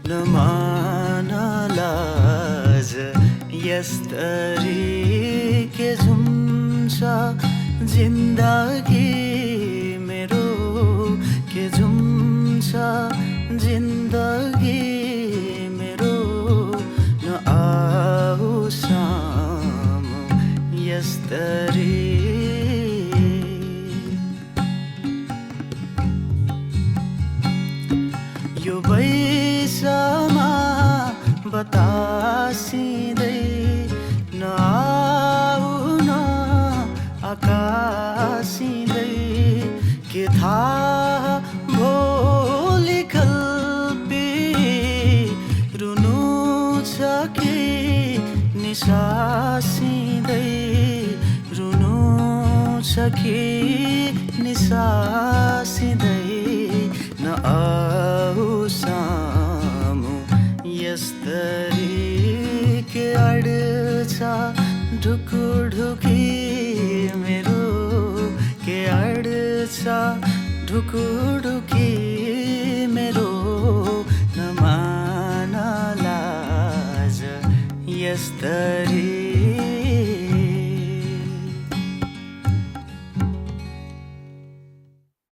नमान लाज यस्तरी के झुम्छ जिन्दगी मेरो के झुम्छ जिन्दगी मेरो नआऊ सामु यस्तरी यो बैसमा बतासिँदै नआऊ न आकाशिँदै के थाहा भोलि कल्पी रुनु छ कि निसासिँदै रुनु छ कि निसासिँदै नआऊ सामु यस्तरी के अड्छ ढुकुढुकी मेरो के अड्छ ढुकुढुकी मेरो नमान लाज यस्तरी